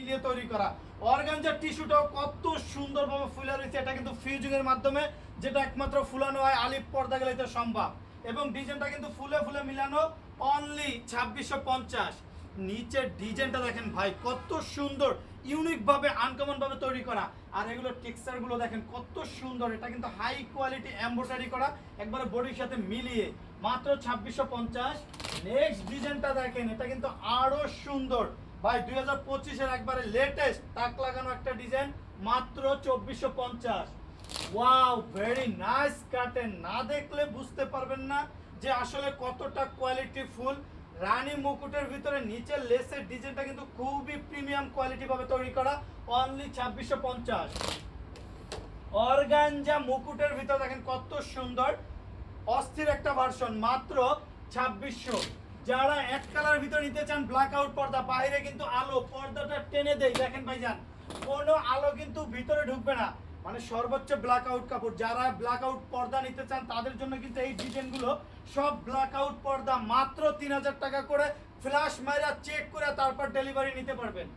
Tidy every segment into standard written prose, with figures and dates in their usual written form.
মিলিয়ে তৈরি করা। অর্গানজার টিস্যুটাও কত সুন্দরভাবে ফুলে রয়েছে, এটা কিন্তু ফিউজিং এর মাধ্যমে, যেটা একমাত্র ফুলানো হয় আলিপ পর্দা গেলে সম্ভব। এবং ডিজাইনটা কিন্তু ফুলে ফুলে মিলানো, অনলি 2650। নিচের ডিজাইনটা দেখেন ভাই, কত সুন্দর, ইউনিক ভাবে আনকমন ভাবে তৈরি করা। আর এগুলো টেক্সচার গুলো দেখেন কত সুন্দর, এটা কিন্তু হাই কোয়ালিটি এমব্রয়ডারি করা, একবারে বডির সাথে মিলিয়ে, মাত্র 2650। নেক্সট ডিজাইনটা দেখেন, এটা কিন্তু আরো সুন্দর ভাই, 2025 এর একবারে লেটেস্ট তাক লাগানো একটা ডিজাইন, মাত্র 2450। ওয়াও, ভেরি নাইস কাটেন, না দেখলে বুঝতে পারবেন না যে আসলে কতটা কোয়ালিটি ফুল। রানী মুকুটের ভিতরে নিচের লেসের ডিজাইনটা কিন্তু খুবই প্রিমিয়াম কোয়ালিটি ভাবে তৈরি করা, অনলি 2650। অর্গানজা মুকুটের ভিতরে দেখেন কত সুন্দর, অস্থির একটা ভার্সন, মাত্র 2600। যারা এক কালার ভিতরে নিতে চান, ব্ল্যাক আউট পর্দা, বাইরে কিন্তু আলো, পর্দাটা টেনে দেয়, দেখেন ভাইজান কোনো আলো কিন্তু ভিতরে ঢুকবে না, মানে সর্বোচ্চ ব্ল্যাক আউট কাপড়। যারা ব্ল্যাক আউট পর্দা নিতে চান তাদের জন্য কিন্তু এই ডিজাইনগুলো সব ব্ল্যাক আউট পর্দা, মাত্র 3000 টাকা করে, ফ্ল্যাশ মাইরা চেক করে তারপর ডেলিভারি নিতে পারবেন।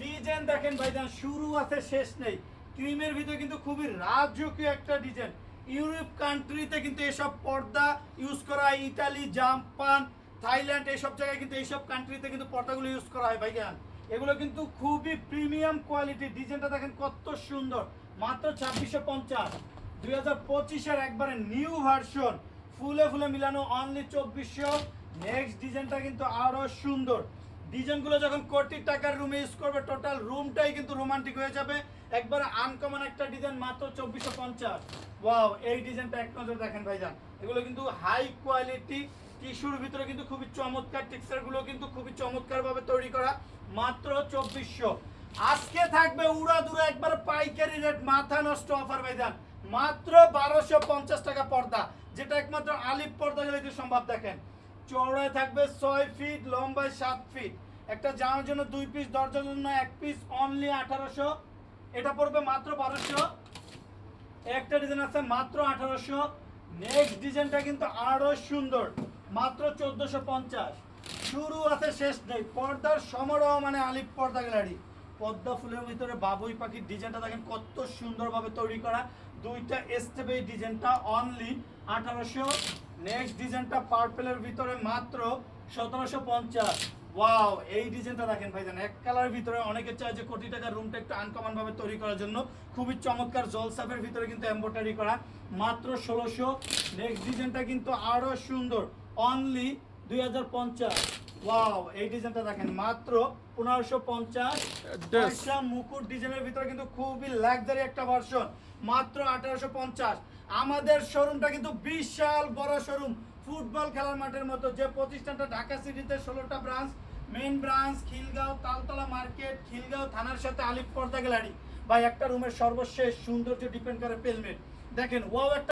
ডিজাইন দেখেন ভাইজান, শুরু আছে শেষ নেই। ক্রিমের ভিতরে কিন্তু খুবই রাজকীয় একটা ডিজাইন। ইউরোপ কান্ট্রিতে কিন্তু এসব পর্দা ইউজ করা হয়, ইতালি, জাপান, থাইল্যান্ড, এইসব জায়গায় কিন্তু এইসব কান্ট্রিতে কিন্তু পর্দাগুলো ইউজ করা হয় ভাইজান। এগুলো কিন্তু খুবই প্রিমিয়াম কোয়ালিটি। ডিজাইনটা দেখেন কত সুন্দর, মাত্র 2650। 2025 এর একবারে নিউ ভার্সন, ফুলে ফুলে মিলানো, অনলি 2400। নেক্সট ডিজাইনটা কিন্তু আরো সুন্দর। ডিজাইনগুলো যখন কোটি টাকার রুমে ইউজ করবে, টোটাল রুমটাই কিন্তু রোমান্টিক হয়ে যাবে। একবারে আনকমন একটা ডিজাইন, মাত্র 2450। ওয়াও, এই ডিজাইনটা এক নজর দেখেন ভাইজান, এগুলো কিন্তু হাই কোয়ালিটি টিস্যুর ভিতরে কিন্তু খুবই চমৎকার, টেক্সচারগুলো কিন্তু খুবই চমৎকার ভাবে তৈরি করা, মাত্র 2400। আজকে থাকবে উড়াদুরা একবার পাইকারি রেট, মাথা নষ্ট অফার ভাইজান, মাত্র 1250 টাকা পর্দা, যেটা একমাত্র আলিপ পর্দা গেলে সম্ভব। দেখেন চওড়ায় থাকবে 6 ফিট, লম্বায় 7 ফিট, একটা জামার জন্য 2 পিস, দরজার জন্য 1 পিস, অনলি 1800। এটা পড়বে মাত্র 1200। একটা ডিজাইন আছে মাত্র 1800। নেক্সট ডিজাইনটা কিন্তু আরো সুন্দর, মাত্র 1450। শুরু আছে শেষ নেই, পর্দার সমারোহ মানে আলিপ পর্দা গ্যালারি। পদ্মা ফুলের ভিতরে বাবুই পাখির ডিজাইনটা দেখেন কত সুন্দরভাবে তৈরি করা, দুইটা স্টেপ, এই ডিজাইনটা অনলি 1800। নেক্সট ডিজাইনটা পার্পেলের ভিতরে, মাত্র 1750। ওয়াও, এই ডিজাইনটা দেখেন ভাইজান, এক কালার ভিতরে, অনেকে চায় যে কোটি টাকার রুমটা একটু আনকমন ভাবে তৈরি করার জন্য, খুবই চমৎকার জলসাপের ভিতরে কিন্তু এমব্রয়ডারি করা, মাত্র 1600। নেক্সট ডিজাইনটা কিন্তু আরো সুন্দর, অনলি 2050। ওয়াও, এই ডিজাইনটা দেখেন, মাত্র 1550। মুকুট ডিজাইনের ভিতরে কিন্তু খুবই লাক্সারি একটা ভার্সন, মাত্র 1850। আমাদের শোরুমটা কিন্তু বিশাল বড় শোরুম, ফুটবল খেলার মাঠের মতো। যে প্রতিষ্ঠানটা ঢাকা সিটিতে 16টা branch, main branch Khilgaon Taltola market, Khilgaon থানার সাথে আলিপ পর্দা গ্যালারি। ভাই একটা রুমের সর্বশেষ সৌন্দর্য ডিপেন্ড করে পেলমেট। দেখেন ওয়াও, একটা